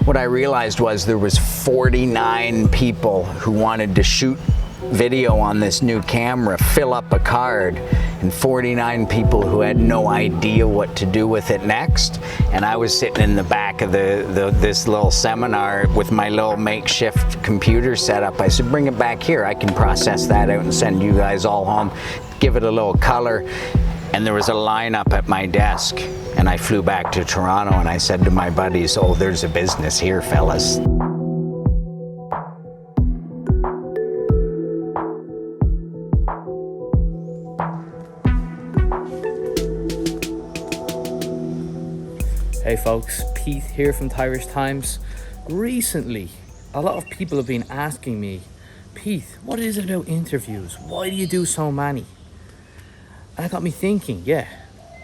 What I realized was there was 49 people who wanted to shoot video on this new camera, fill up a card, and 49 people who had no idea what to do with it next. And I was sitting in the back of this little seminar with my little makeshift computer setup. I said, bring it back here. I can process that out and send you guys all home, give it a little color. And there was a lineup at my desk, and I flew back to Toronto and I said to my buddies, oh, there's a business here, fellas. Hey folks, Pete here from Thairish Times. Recently, a lot of people have been asking me, Pete, what is it about interviews? Why do you do so many? And that got me thinking, yeah,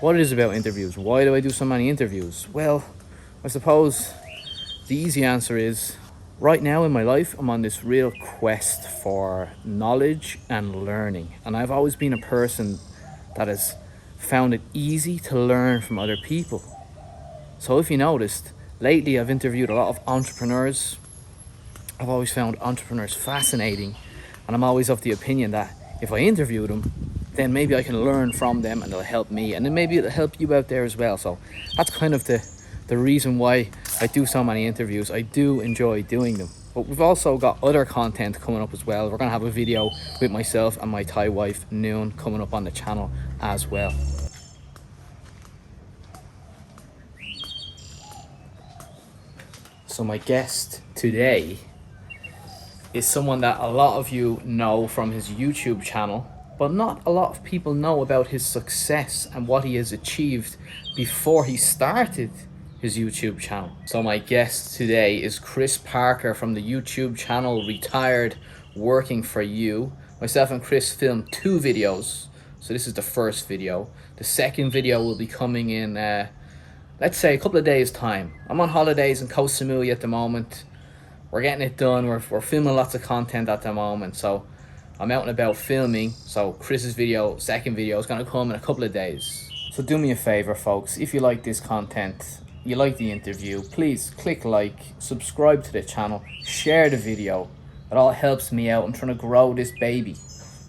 what is it about interviews? Why do I do so many interviews? Well, I suppose the easy answer is, right now in my life, I'm on this real quest for knowledge and learning. And I've always been a person that has found it easy to learn from other people. So if you noticed, lately I've interviewed a lot of entrepreneurs. I've always found entrepreneurs fascinating, and I'm always of the opinion that if I interview them, then maybe I can learn from them and they'll help me, and then maybe it'll help you out there as well. So that's kind of the reason why I do so many interviews. I do enjoy doing them. But we've also got other content coming up as well. We're going to have a video with myself and my Thai wife, Noon, coming up on the channel as well. So my guest today is someone that a lot of you know from his YouTube channel, but not a lot of people know about his success and what he has achieved before he started his YouTube channel. So my guest today is Chris Parker from the YouTube channel Retired Working For You. Myself and Chris filmed 2 videos. So this is the first video. The second video will be coming in, let's say, a couple of days time. I'm on holidays in Koh Samui at the moment. We're getting it done. We're filming lots of content at the moment. So I'm out and about filming. So Chris's video, second video, is going to come in a couple of days. So do me a favor, folks. If you like this content, you like the interview, please click like, subscribe to the channel, share the video. It all helps me out. I'm trying to grow this baby.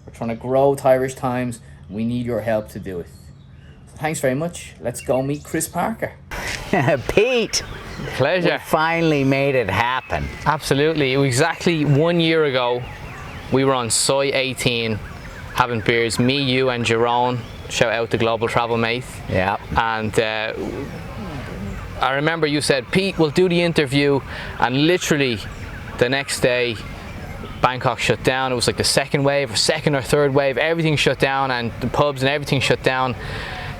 We're trying to grow Thairish Times. We need your help to do it. So thanks very much. Let's go meet Chris Parker. Pete, Pleasure. we finally made it happen. Absolutely. It was exactly 1 year ago. We were on Soy 18 having beers. Me, you, and Jerome. Shout out to Global Travel Mate. Yeah. And I remember you said, Pete, we'll do the interview. And literally the next day, Bangkok shut down. It was like the second wave, or second or third wave. Everything shut down, and the pubs and everything shut down.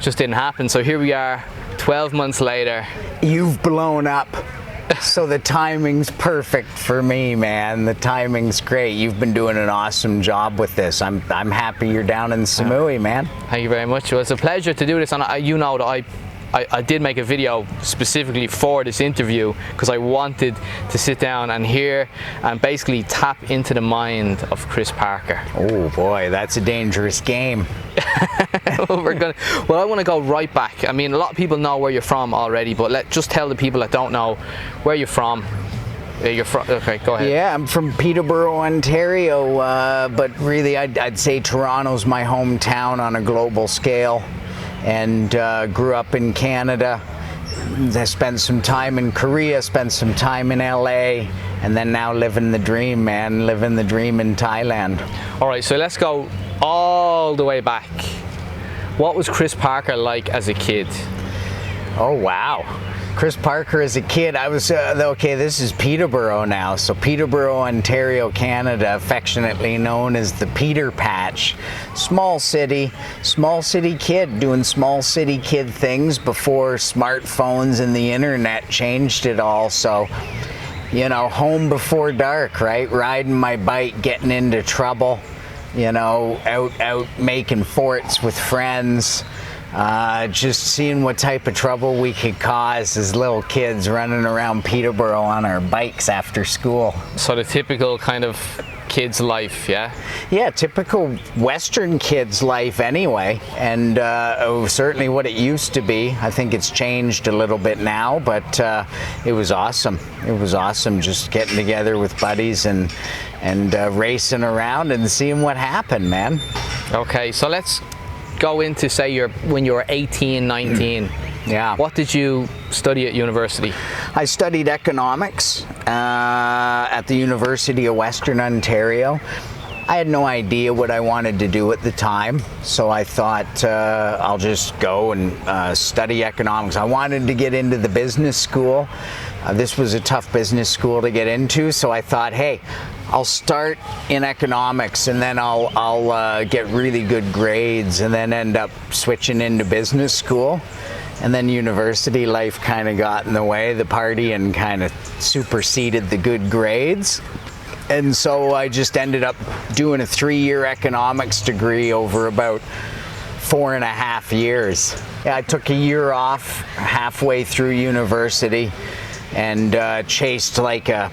Just didn't happen. So here we are, 12 months later. You've blown up. So the timing's perfect for me, man. The timing's great. You've been doing an awesome job with this. I'm happy you're down in Samui, man. Thank you very much. Well, it's a pleasure to do this. And you know that I did make a video specifically for this interview because I wanted to sit down and hear and basically tap into the mind of Chris Parker. Oh boy, that's a dangerous game. Well, I want to go right back. I mean, a lot of people know where you're from already, but just tell the people that don't know where you're from. Okay, go ahead. Yeah, I'm from Peterborough, Ontario, but really I'd say Toronto's my hometown on a global scale. And grew up in Canada. I spent some time in Korea, spent some time in LA, and then now living the dream, man. Living the dream in Thailand. All right, so let's go all the way back. What was Chris Parker like as a kid? Oh, wow. Chris Parker as a kid, I was, okay, this is Peterborough now. So Peterborough, Ontario, Canada, affectionately known as the Peter Patch. Small city kid doing small city kid things before smartphones and the internet changed it all. So, you know, home before dark, right? Riding my bike, getting into trouble, you know, out making forts with friends. Just seeing what type of trouble we could cause as little kids running around Peterborough on our bikes after school. So the typical kind of kid's life, yeah? Yeah, typical Western kid's life anyway, and certainly what it used to be. I think it's changed a little bit now, but it was awesome. It was awesome just getting together with buddies and racing around and seeing what happened, man. Okay, so let's go into, say, when you were 18, 19. Yeah. What did you study at university? I studied economics at the University of Western Ontario. I had no idea what I wanted to do at the time, so I thought I'll just go and study economics. I wanted to get into the business school. This was a tough business school to get into, so I thought, hey, I'll start in economics and then I'll get really good grades and then end up switching into business school. And then university life kind of got in the way, the partying kind of superseded the good grades. And so I just ended up doing a 3-year economics degree over about 4.5 years. Yeah, I took a year off halfway through university and chased like an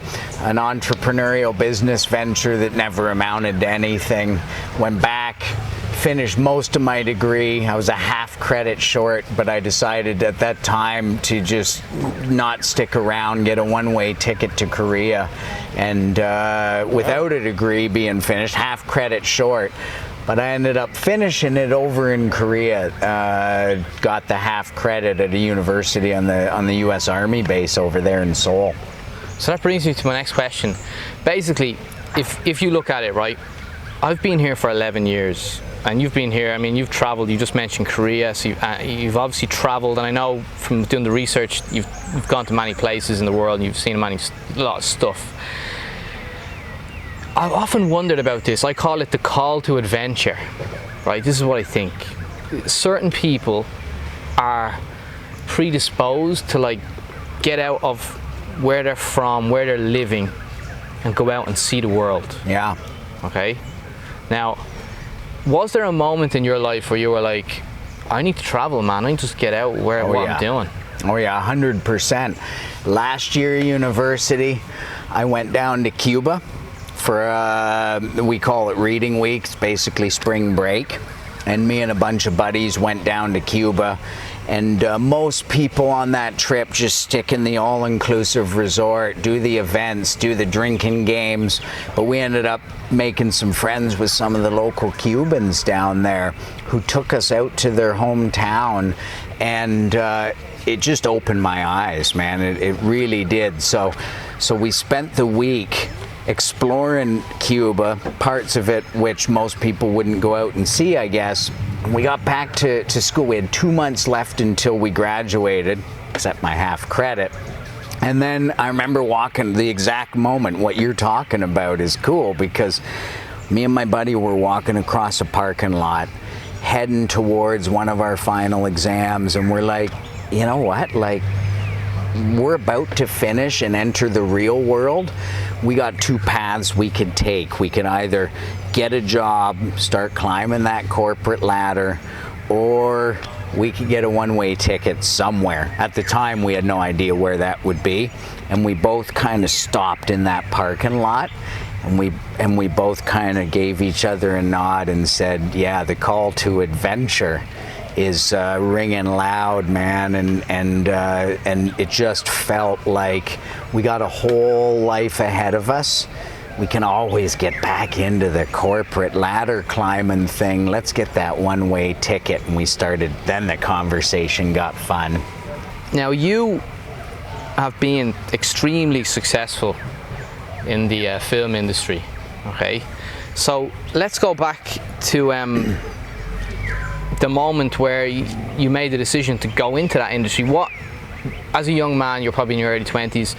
entrepreneurial business venture that never amounted to anything. Went back, finished most of my degree. I was a half credit short, but I decided at that time to just not stick around, get a one-way ticket to Korea, and without a degree being finished, half credit short. But I ended up finishing it over in Korea. Got the half credit at a university on the U.S. Army base over there in Seoul. So that brings me to my next question. Basically, if you look at it, right, I've been here for 11 years. And you've been here, I mean, you've traveled, you just mentioned Korea, so you've obviously traveled, and I know from doing the research, you've gone to many places in the world and you've seen a lot of stuff. I've often wondered about this. I call it the call to adventure, right? This is what I think. Certain people are predisposed to like get out of where they're from, where they're living, and go out and see the world. Yeah. Okay? Now, was there a moment in your life where you were like, I need to travel, man, I need to just get out what I'm doing? Oh yeah, 100%. Last year at university, I went down to Cuba for, we call it reading week, it's basically spring break. And me and a bunch of buddies went down to Cuba. And most people on that trip just stick in the all-inclusive resort, do the events, do the drinking games. But we ended up making some friends with some of the local Cubans down there who took us out to their hometown. And it just opened my eyes, man. It really did. So we spent the week exploring Cuba, parts of it which most people wouldn't go out and see, I guess. We got back to school. We had 2 months left until we graduated, except my half credit. And then I remember walking the exact moment. What you're talking about is cool because me and my buddy were walking across a parking lot, heading towards one of our final exams, and we're like, you know what? Like, we're about to finish and enter the real world. We got 2 paths we could take. We could either get a job, start climbing that corporate ladder, or we could get a one-way ticket somewhere. At the time, we had no idea where that would be, and we both kind of stopped in that parking lot, and we both kind of gave each other a nod and said, yeah, the call to adventure is ringing loud, man, and it just felt like we got a whole life ahead of us. We can always get back into the corporate ladder climbing thing. Let's get that one-way ticket. And we started, then the conversation got fun. Now, you have been extremely successful in the film industry, okay? So let's go back to the moment where you made the decision to go into that industry. What, as a young man, you're probably in your early 20s,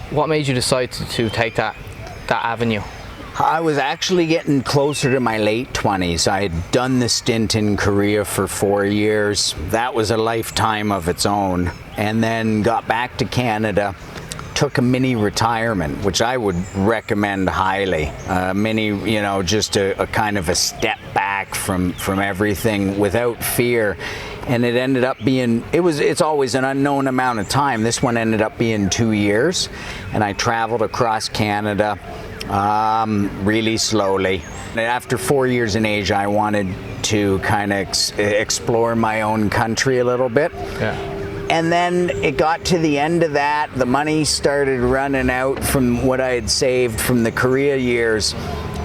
what made you decide to take that avenue? I was actually getting closer to my late 20s. I had done the stint in Korea for 4 years. That was a lifetime of its own. And then got back to Canada, took a mini retirement, which I would recommend highly. Mini, you know, just a kind of a step back from everything without fear. and it ended up being, it's always an unknown amount of time. This one ended up being 2 years, and I traveled across Canada really slowly. And after 4 years in Asia, I wanted to kind of explore my own country a little bit. Yeah. And then it got to the end of that, the money started running out from what I had saved from the Korea years,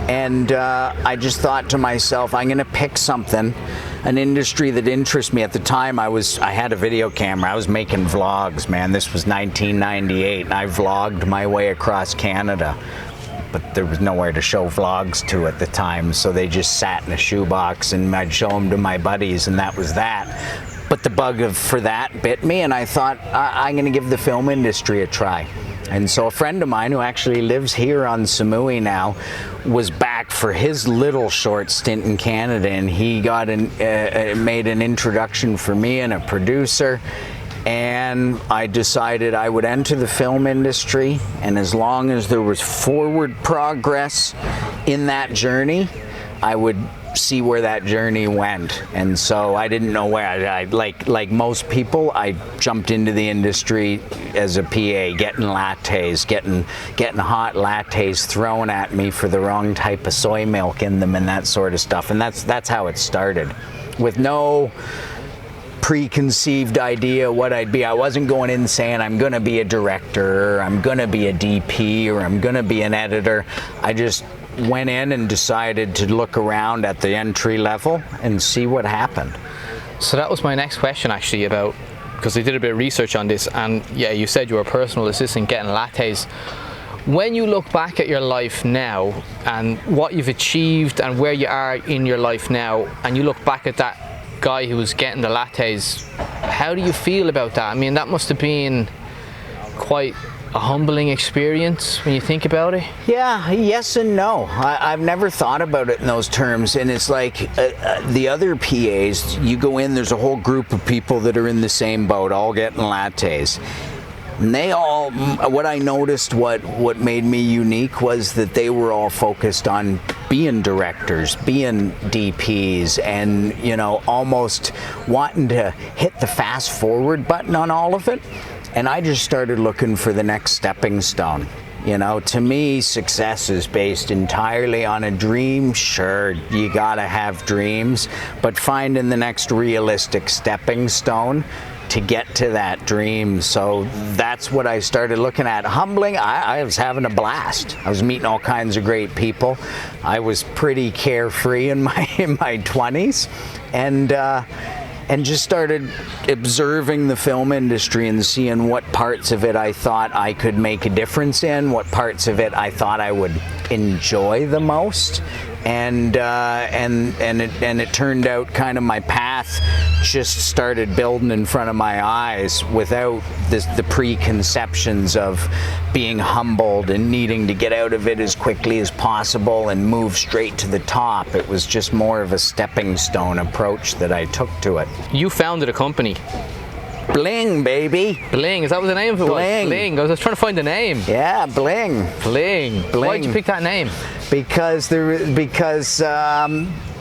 and I just thought to myself, I'm gonna pick something, an industry that interests me. At the time, I had a video camera, I was making vlogs, man. This was 1998, and I vlogged my way across Canada. But there was nowhere to show vlogs to at the time, so they just sat in a shoebox, and I'd show them to my buddies, and that was that. But the bug for that bit me, and I thought, I'm going to give the film industry a try. And so a friend of mine who actually lives here on Samui now was back for his little short stint in Canada, and he got made an introduction for me and a producer. And I decided I would enter the film industry, and as long as there was forward progress in that journey, I would see where that journey went. And so I didn't know where. I like most people, I jumped into the industry as a PA, getting lattes, getting hot lattes thrown at me for the wrong type of soy milk in them and that sort of stuff. And that's how it started, with no preconceived idea what I'd be. I wasn't going in saying I'm gonna be a director, or I'm gonna be a DP, or I'm gonna be an editor. I just went in and decided to look around at the entry level and see what happened. So that was my next question, actually, about, because I did a bit of research on this, and yeah, you said you were a personal assistant getting lattes. When you look back at your life now and what you've achieved and where you are in your life now, and you look back at that guy who was getting the lattes, how do you feel about that? I mean, that must have been quite a humbling experience when you think about it. Yeah, yes and no. I've never thought about it in those terms, and it's like the other PAs, you go in, there's a whole group of people that are in the same boat, all getting lattes. And they all, what I noticed, what made me unique was that they were all focused on being directors, being DPs, and, you know, almost wanting to hit the fast forward button on all of it. And I just started looking for the next stepping stone. You know, to me, success is based entirely on a dream. Sure, you gotta have dreams, but finding the next realistic stepping stone to get to that dream. So that's what I started looking at. Humbling, I was having a blast. I was meeting all kinds of great people. I was pretty carefree in my 20s, and just started observing the film industry and seeing what parts of it I thought I could make a difference in, what parts of it I thought I would enjoy the most. And it turned out kind of my path just started building in front of my eyes without the preconceptions of being humbled and needing to get out of it as quickly as possible and move straight to the top. It was just more of a stepping stone approach that I took to it. You founded a company. Bling, baby. Bling, is that what the name of it was? Bling. I was trying to find the name. Yeah, Bling. Bling. Why did you pick that name? Because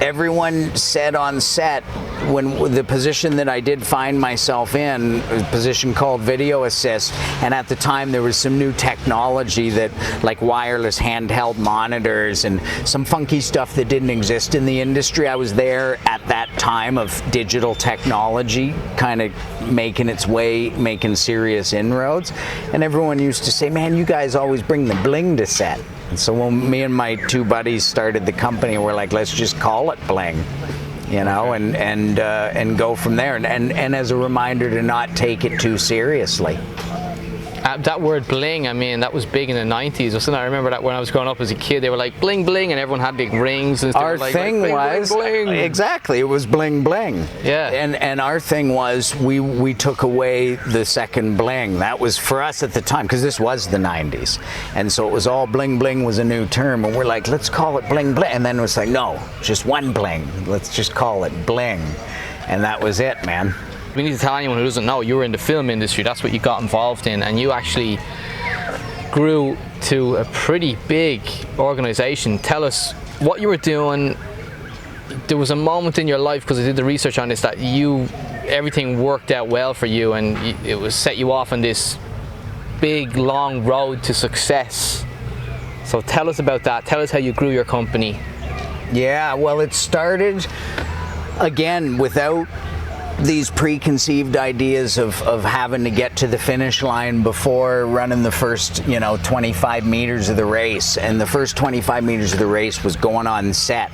everyone said on set, when the position that I did find myself in, a position called video assist, and at the time there was some new technology that, like wireless handheld monitors and some funky stuff that didn't exist in the industry. I was there at that time of digital technology kind of making its way, making serious inroads, and everyone used to say, man, you guys always bring the bling to set. And so when me and my two buddies started the company, we're like, let's just call it Bling, you know, and go from there. And as a reminder to not take it too seriously. That word bling, I mean, that was big in the 90s. I remember that when I was growing up as a kid, they were like bling bling, and everyone had big rings. And our thing was bling, bling. Exactly, it was bling bling. Yeah. And our thing was we took away the second bling. That was for us at the time, because this was the 90s, and so it was all bling bling was a new term, and we're like, let's call it bling bling. And then it was like, no, just one bling. Let's just call it Bling, and that was it, man. We need to tell anyone who doesn't know, you were in the film industry. That's what you got involved in, and you actually grew to a pretty big organization. Tell us what you were doing. There was a moment in your life, because I did the research on this, that you everything worked out well for you, and it was set you off on this big long road to success. So tell us about that. Tell us how you grew your company. Yeah, well, it started again without these preconceived ideas of having to get to the finish line before running the first 25 meters of the race. And the first 25 meters of the race was going on set.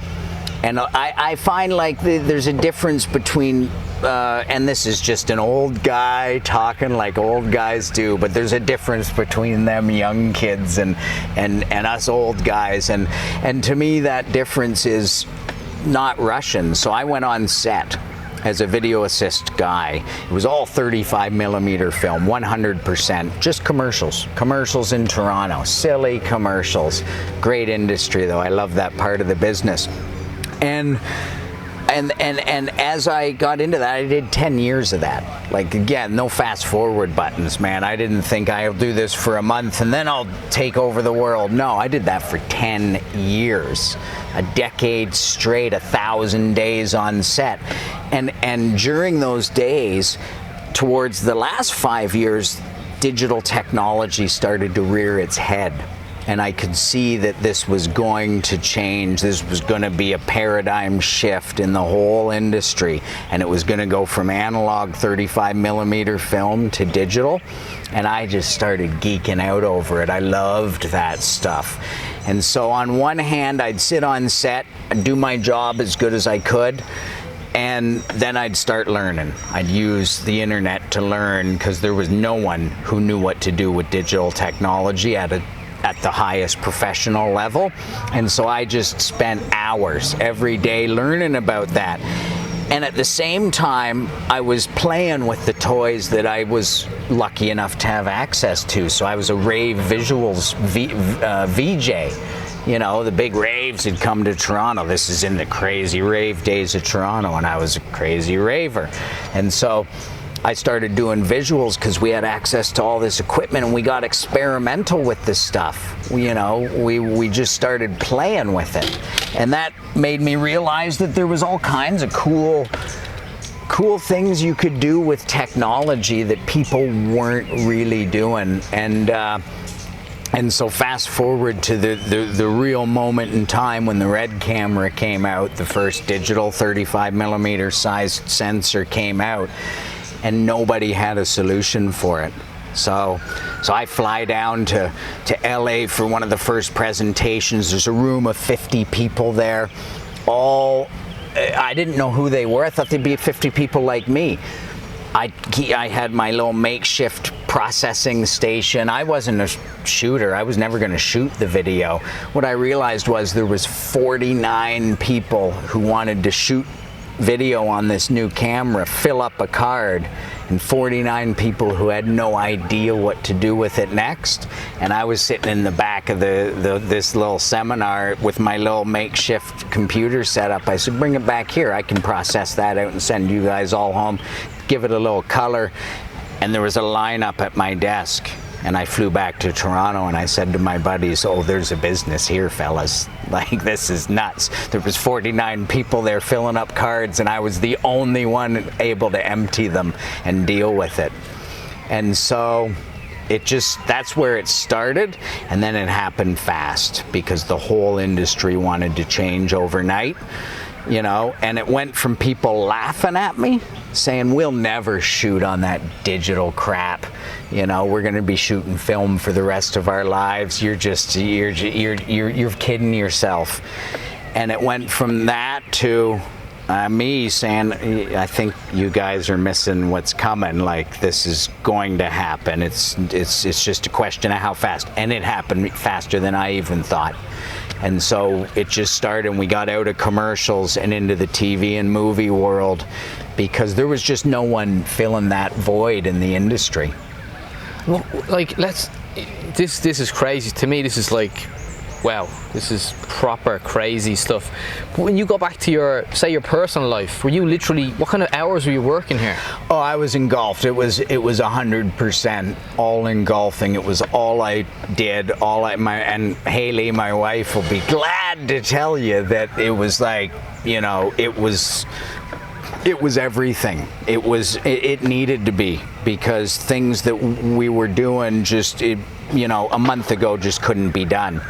And I find like there's a difference between and this is just an old guy talking like old guys do, but there's a difference between them young kids and us old guys, and to me that difference is not rushing. So I went on set as a video assist guy. It was all 35 millimeter film, 100%, just commercials in Toronto, silly commercials. Great industry though, I love that part of the business. And as I got into that, I did 10 years of that. Like, again, no fast forward buttons, man. I didn't think I'll do this for a month and then I'll take over the world. No, I did that for 10 years, a decade straight, 1,000 days on set. And during those days, towards the last 5 years, digital technology started to rear its head. And I could see that this was going to change. This was going to be a paradigm shift in the whole industry. And it was going to go from analog 35 millimeter film to digital. And I just started geeking out over it. I loved that stuff. And so on one hand, I'd sit on set, I'd do my job as good as I could. And then I'd start learning. I'd use the internet to learn because there was no one who knew what to do with digital technology at the highest professional level. And so I just spent hours every day learning about that. And at the same time, I was playing with the toys that I was lucky enough to have access to. So I was a rave visuals VJ. The big raves had come to Toronto. This is in the crazy rave days of Toronto, and I was a crazy raver. And so I started doing visuals because we had access to all this equipment, and we got experimental with this stuff. We just started playing with it. And that made me realize that there was all kinds of cool things you could do with technology that people weren't really doing. And so fast forward to the real moment in time when the Red camera came out, the first digital 35 millimeter sized sensor came out, and nobody had a solution for it. So I fly down to LA for one of the first presentations. There's a room of 50 people there. I didn't know who they were. I thought they'd be 50 people like me. I had my little makeshift processing station. I wasn't a shooter. I was never going to shoot the video. What I realized was there was 49 people who wanted to shoot video on this new camera, fill up a card, and 49 people who had no idea what to do with it next. And I was sitting in the back of this little seminar with my little makeshift computer setup. I said, bring it back here. I can process that out and send you guys all home, give it a little color. And there was a lineup at my desk. And I flew back to Toronto and I said to my buddies, oh, there's a business here, fellas. Like, this is nuts. There was 49 people there filling up cards, and I was the only one able to empty them and deal with it. And so that's where it started. And then it happened fast because the whole industry wanted to change overnight. And it went from people laughing at me, saying, we'll never shoot on that digital crap. We're going to be shooting film for the rest of our lives. You're kidding yourself. And it went from that to me saying, I think you guys are missing what's coming. Like, this is going to happen. It's just a question of how fast. And it happened faster than I even thought. And so it just started, and we got out of commercials and into the TV and movie world because there was just no one filling that void in the industry. Well, like, this is crazy. To me, this is like, wow, this is proper crazy stuff. But when you go back to your personal life, were you literally, what kind of hours were you working here? Oh, I was engulfed. It was 100% all engulfing. It was all I did, and Haley, my wife, will be glad to tell you that it was like, it was It was everything. It needed to be, because things that we were doing just, a month ago just couldn't be done.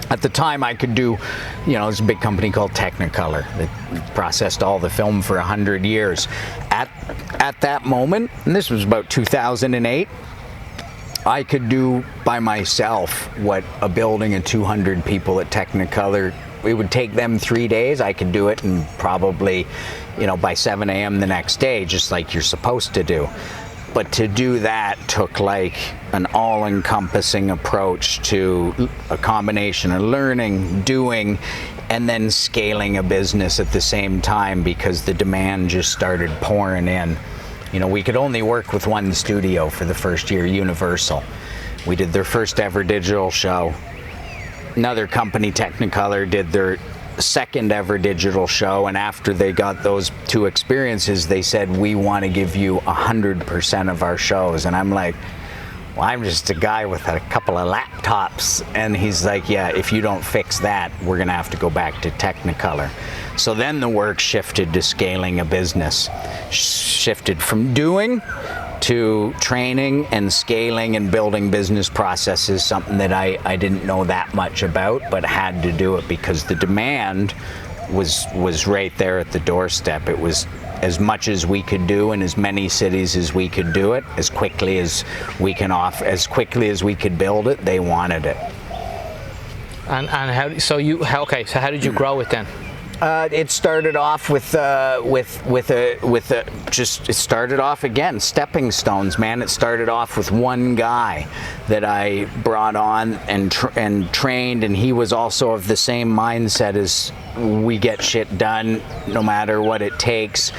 At the time I could do, there's a big company called Technicolor that processed all the film for 100 years. At that moment, and this was about 2008, I could do by myself what a building of 200 people at Technicolor, it would take them 3 days. I could do it in probably, by 7 a.m. the next day, just like you're supposed to do. But to do that took like an all-encompassing approach to a combination of learning, doing, and then scaling a business at the same time, because the demand just started pouring in. We could only work with one studio for the first year, Universal. We did their first ever digital show. Another company, Technicolor, did their second ever digital show, and after they got those 2 experiences, they said, we want to give you 100% of our shows. And I'm like, well, I'm just a guy with a couple of laptops. And he's like, yeah, if you don't fix that, we're gonna have to go back to Technicolor. So then the work shifted to scaling a business, shifted from doing to training and scaling and building business processes, something that I didn't know that much about, but had to do it because the demand was right there at the doorstep. It was as much as we could do in as many cities as we could do it, as quickly as we can offer, as quickly as we could build it. They wanted it. And how did you grow it then? It started off it started off again, stepping stones, man. It started off with one guy that I brought on and trained, and he was also of the same mindset as we get shit done no matter what it takes.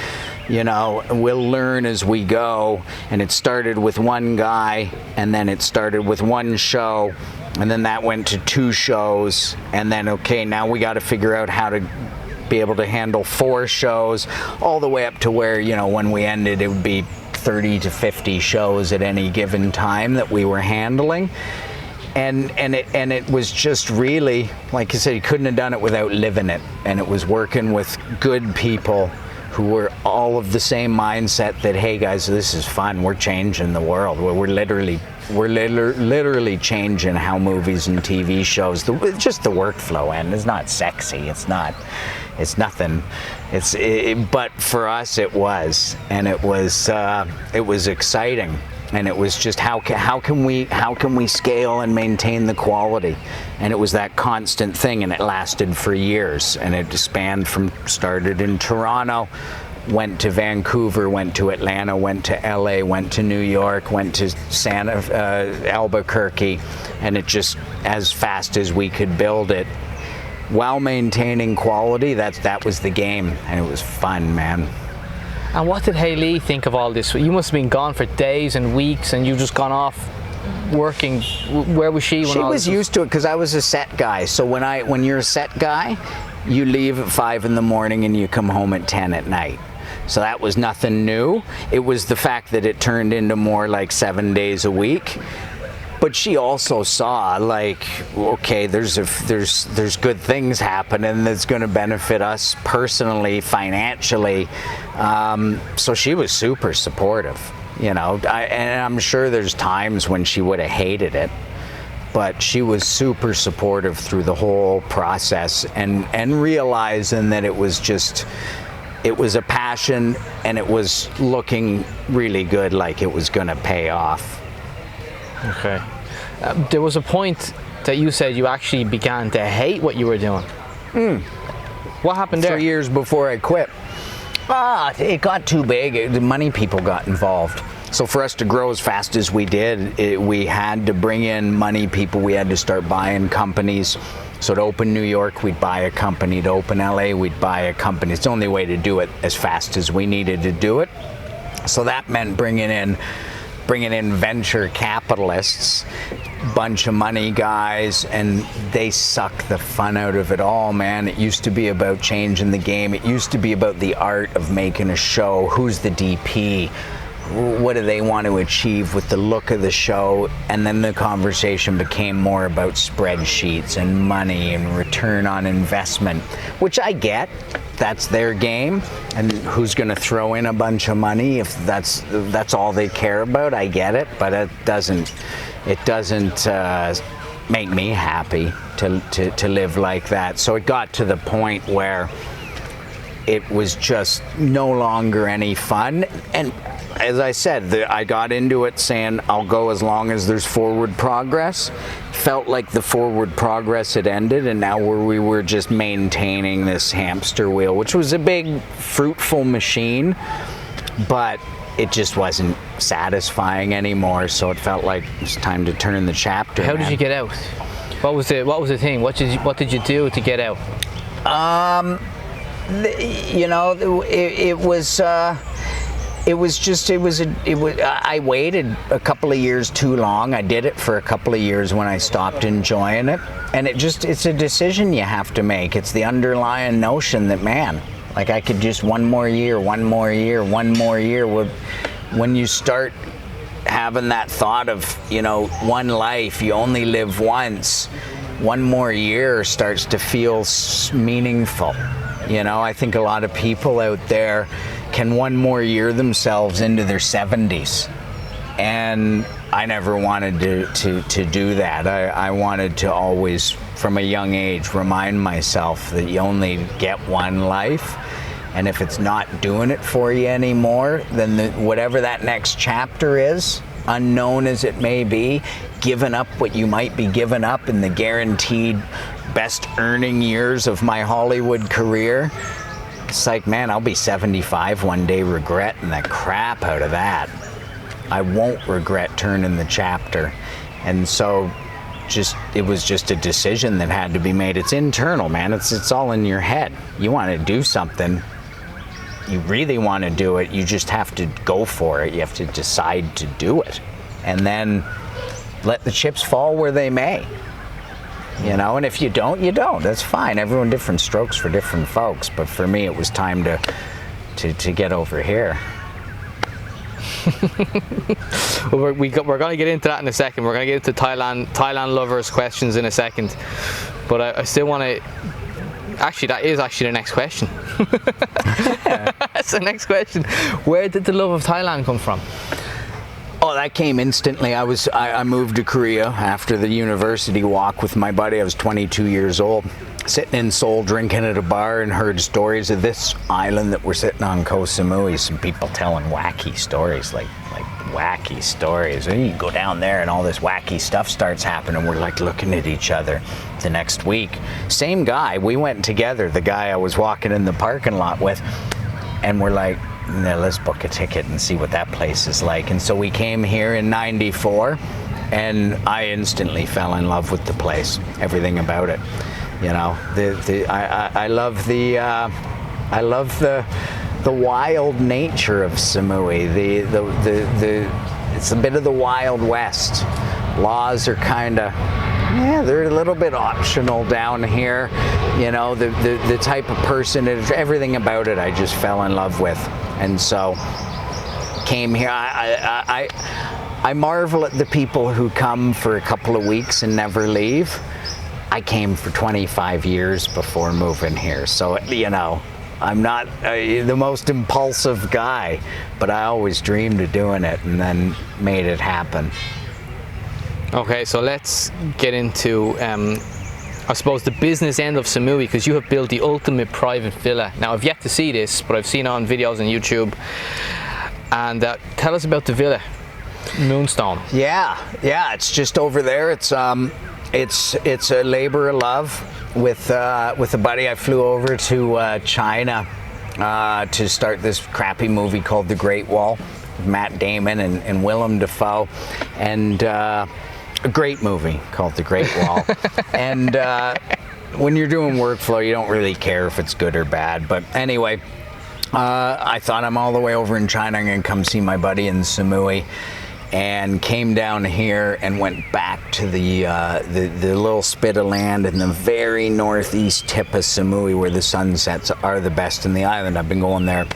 We'll learn as we go. And it started with one guy, and then it started with one show, and then that went to 2 shows, and then, okay, now we got to figure out how to be able to handle 4 shows, all the way up to where, when we ended, it would be 30 to 50 shows at any given time that we were handling. And it was just really, like I said, you couldn't have done it without living it. And it was working with good people who were all of the same mindset that, hey guys, this is fun, we're changing the world. We're literally changing how movies and TV shows, just the workflow, and it's not sexy, it's nothing, but for us it was, and it was exciting, and it was just how can we scale and maintain the quality, and it was that constant thing, and it lasted for years, and it started in Toronto, went to Vancouver, went to Atlanta, went to LA, went to New York, went to Albuquerque, and it just, as fast as we could build it while maintaining quality, that was the game, and it was fun, man. And what did Hayley think of all this? You must have been gone for days and weeks, and you've just gone off working. Where was she when she was used to it? Because I was a set guy. So when you're a set guy, you leave at 5 in the morning and you come home at 10 at night. So that was nothing new. It was the fact that it turned into more like 7 days a week. But she also saw, like, okay, there's good things happening that's going to benefit us personally, financially. So she was super supportive, and I'm sure there's times when she would have hated it, but she was super supportive through the whole process, and realizing that it was a passion, and it was looking really good, like it was going to pay off. Okay. There was a point that you said you actually began to hate what you were doing. What happened there? 3 years before I quit. It got too big. The money people got involved. So for us to grow as fast as we did, we had to bring in money people. We had to start buying companies. So to open New York, we'd buy a company. To open LA, we'd buy a company. It's the only way to do it as fast as we needed to do it. So that meant bringing in venture capitalists, bunch of money guys, and they suck the fun out of it all, man. It used to be about changing the game. It used to be about the art of making a show. Who's the DP? what do they want to achieve with the look of the show? And then the conversation became more about spreadsheets and money and return on investment, which I get. That's their game, and who's going to throw in a bunch of money if that's all they care about? I get it, but it doesn't make me happy to live like that. So it got to the point where it was just no longer any fun. And as I said, I got into it saying I'll go as long as there's forward progress. Felt like the forward progress had ended, and now we were just maintaining this hamster wheel, which was a big, fruitful machine, but it just wasn't satisfying anymore. So it felt like it was time to turn the chapter. How did you get out? What was the thing? What did you do to get out? I waited a couple of years too long. I did it for a couple of years when I stopped enjoying it. And it's a decision you have to make. It's the underlying notion that, man, like I could just one more year. When you start having that thought of, one life, you only live once, one more year starts to feel meaningful. I think a lot of people out there can one more year themselves into their 70s. And I never wanted to do that. I wanted to always, from a young age, remind myself that you only get one life. And if it's not doing it for you anymore, then whatever that next chapter is, unknown as it may be, giving up what you might be giving up in the guaranteed best earning years of my Hollywood career, it's like, man, I'll be 75 one day regretting the crap out of that. I won't regret turning the chapter. And so it was just a decision that had to be made. It's internal, man. It's all in your head. You want to do something, you really want to do it, you just have to go for it. You have to decide to do it. And then let the chips fall where they may. And if you don't, you don't. That's fine. Everyone different strokes for different folks. But for me, it was time to get over here. Well, we're going to get into that in a second. We're going to get into Thailand lovers questions in a second. But I still want to. Actually, that is actually the next question. That's the next question. Where did the love of Thailand come from? Oh, that came instantly. I moved to Korea after the university walk with my buddy. I was 22 years old, sitting in Seoul drinking at a bar, and heard stories of this island that we're sitting on, Koh Samui. Some people telling wacky stories, like wacky stories. And you go down there and all this wacky stuff starts happening. We're like looking at each other. The next week, same guy, we went together, the guy I was walking in the parking lot with, and we're like, let's book a ticket and see what that place is like. And so we came here in '94, and I instantly fell in love with the place, everything about it. I love the wild nature of Samui. It's a bit of the Wild West. Laws are kind of, they're a little bit optional down here. The type of person, everything about it I just fell in love with. And so came here. I marvel at the people who come for a couple of weeks and never leave. I came for 25 years before moving here. So, I'm not the most impulsive guy, but I always dreamed of doing it and then made it happen. Okay, so let's get into, I suppose, the business end of Samui, because you have built the ultimate private villa. Now, I've yet to see this, but I've seen it on videos on YouTube. And tell us about the villa, Moonstone. Yeah, it's just over there. It's a labor of love with a buddy. I flew over to China to start this crappy movie called The Great Wall, with Matt Damon and Willem Dafoe, and a great movie called The Great Wall. And when you're doing workflow, you don't really care if it's good or bad. But anyway, I thought, I'm all the way over in China, I'm gonna come see my buddy in Samui, and came down here and went back to the little spit of land in the very northeast tip of Samui, where the sunsets are the best in the island. I've been going there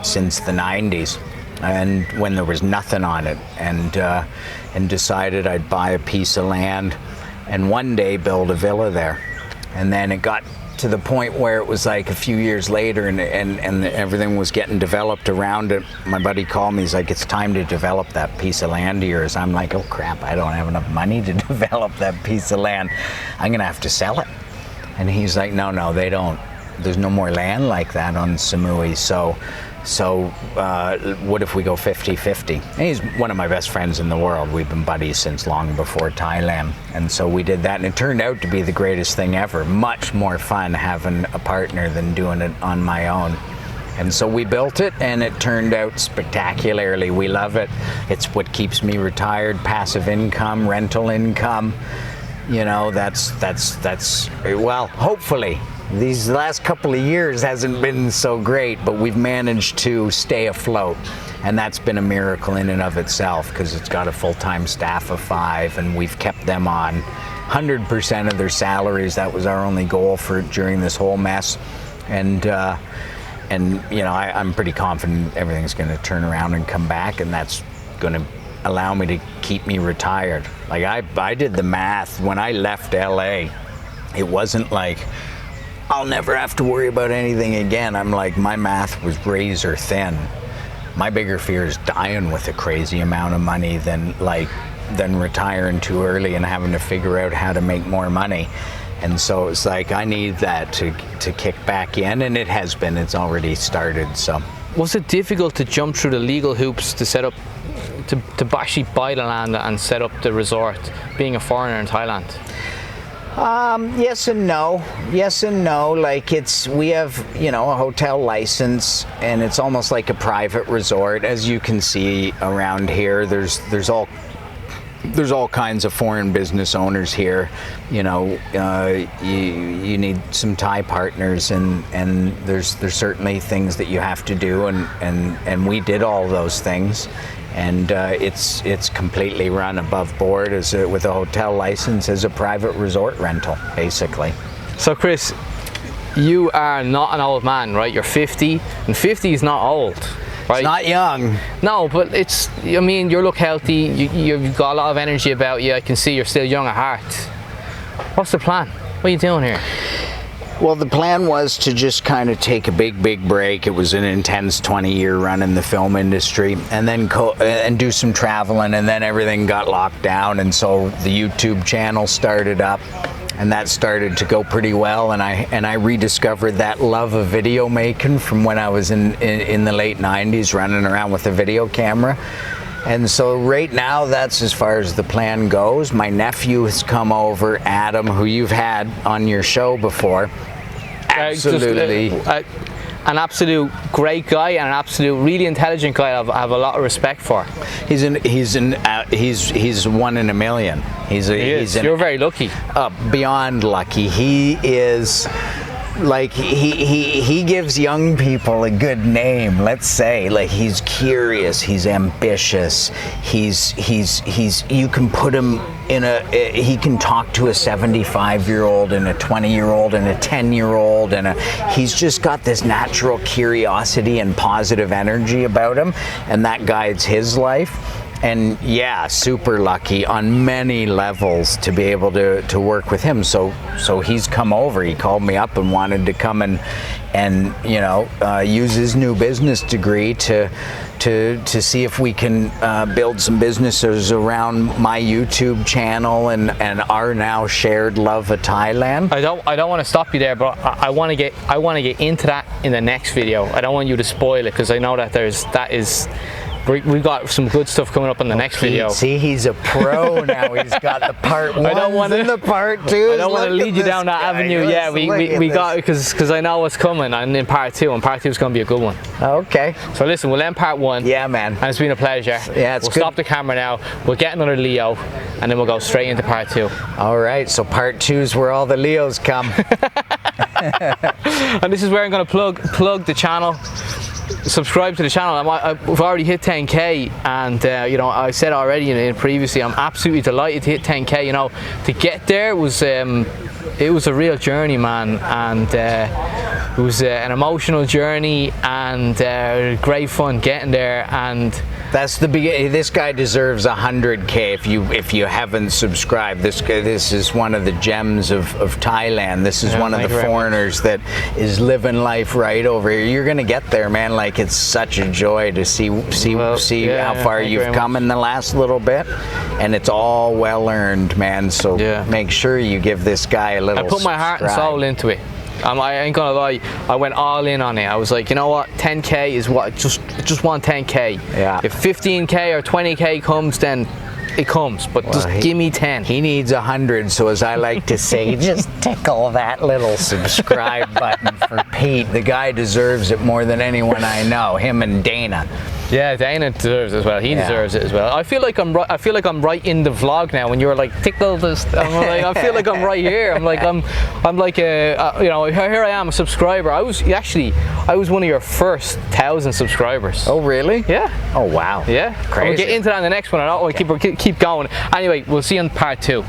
since the 90s. and when there was nothing on it, and decided I'd buy a piece of land and one day build a villa there. And then it got to the point where it was like a few years later, and everything was getting developed around it. My buddy called me, he's like, it's time to develop that piece of land of yours. I'm like, oh crap, I don't have enough money to develop that piece of land. I'm gonna have to sell it. And he's like, no, they don't. There's no more land like that on Samui. So what if we go 50-50? And he's one of my best friends in the world. We've been buddies since long before Thailand. And so we did that, and it turned out to be the greatest thing ever. Much more fun having a partner than doing it on my own. And so we built it, and it turned out spectacularly. We love it. It's what keeps me retired, passive income, rental income. You know, that's well, hopefully. These last couple of years hasn't been so great, but we've managed to stay afloat, and that's been a miracle in and of itself, because it's got a full-time staff of 5, and we've kept them on 100% of their salaries. That was our only goal for during this whole mess, and you know, I'm pretty confident everything's going to turn around and come back, and that's going to allow me to keep me retired. Like I did the math when I left LA. It wasn't like I'll never have to worry about anything again. I'm like, my math was razor thin. My bigger fear is dying with a crazy amount of money than retiring too early and having to figure out how to make more money. And so it's like, I need that to kick back in, and it has been. It's already started. So Was it difficult to jump through the legal hoops to set up, to actually buy the land and set up the resort, being a foreigner in Thailand? Yes and no. Yes and no. Like, we have, you know, a hotel license, and it's almost like a private resort. As you can see around here, there's all kinds of foreign business owners here. You know, you need some Thai partners, and there's certainly things that you have to do, and we did all those things. And it's completely run above board with a hotel license as a private resort rental, basically. So Chris, you are not an old man, right? You're 50, and 50 is not old, right? It's not young. No, but I mean, you look healthy, you've got a lot of energy about you. I can see you're still young at heart. What's the plan? What are you doing here? Well, the plan was to just kind of take a big break. It was an intense 20-year run in the film industry, and then and do some traveling, and then everything got locked down, and so the YouTube channel started up, and that started to go pretty well, and I rediscovered that love of video making from when I was in the late 90s, running around with a video camera. And so right now, that's as far as the plan goes. My nephew has come over, Adam, who you've had on your show before. Absolutely. An absolute great guy, and an absolute really intelligent guy I have a lot of respect for. He's one in a million. You're very lucky. Beyond lucky. He is. Like, he gives young people a good name, let's say. Like, he's curious, he's ambitious, you can put him in he can talk to a 75-year-old and a 20-year-old and a 10-year-old, and he's just got this natural curiosity and positive energy about him, and that guides his life. And yeah, super lucky on many levels to be able to work with him. So he's come over. He called me up and wanted to come and you know, use his new business degree to see if we can build some businesses around my YouTube channel and our now shared love of Thailand. I don't want to stop you there, but I want to get into that in the next video. I don't want you to spoil it, because I know that we've got some good stuff coming up in the next video. See, he's a pro now. He's got the part one and the part two. I don't want to lead you down that avenue. Yeah, we got, because I know what's coming, and in part two, and part two is going to be a good one. Okay. So listen, we'll end part one. Yeah, man. And it's been a pleasure. Yeah, it's We'll good. stop the camera now. We'll get another Leo, and then we'll go straight into part two. All right. So part two is where all the Leos come. And this is where I'm going to plug the channel. subscribe to the channel. I've already hit 10k, and you know, I said already previously, I'm absolutely delighted to hit 10k. You know, to get there was it was a real journey, man, and it was an emotional journey, and great fun getting there. And that's the beginning. This guy deserves 100k if you haven't subscribed. This is one of the gems of Thailand. This is one of the foreigners that is living life right over here. You're gonna get there, man. Like, it's such a joy to see how far you've come in the last little bit, and it's all well earned, man. So make sure you give this guy a little. I put my heart and soul into it. I ain't gonna lie, I went all in on it. I was like, you know what, 10k is what, just want 10k. Yeah. If 15k or 20k comes, then it comes, but just give me 10. He needs 100, so as I like to say, just tickle that little subscribe button for Pete. The guy deserves it more than anyone I know, him and Dana. Yeah, Dana deserves it as well. He deserves it as well. I feel like I'm right in the vlog now. When you were like, tickle this, I feel like I'm right here. I'm like you know, here I am, a subscriber. I was one of your first 1,000 subscribers. Oh really? Yeah. Oh wow. Yeah. Crazy. We'll get into that in the next one. I don't want to keep going. Anyway, we'll see you in part 2.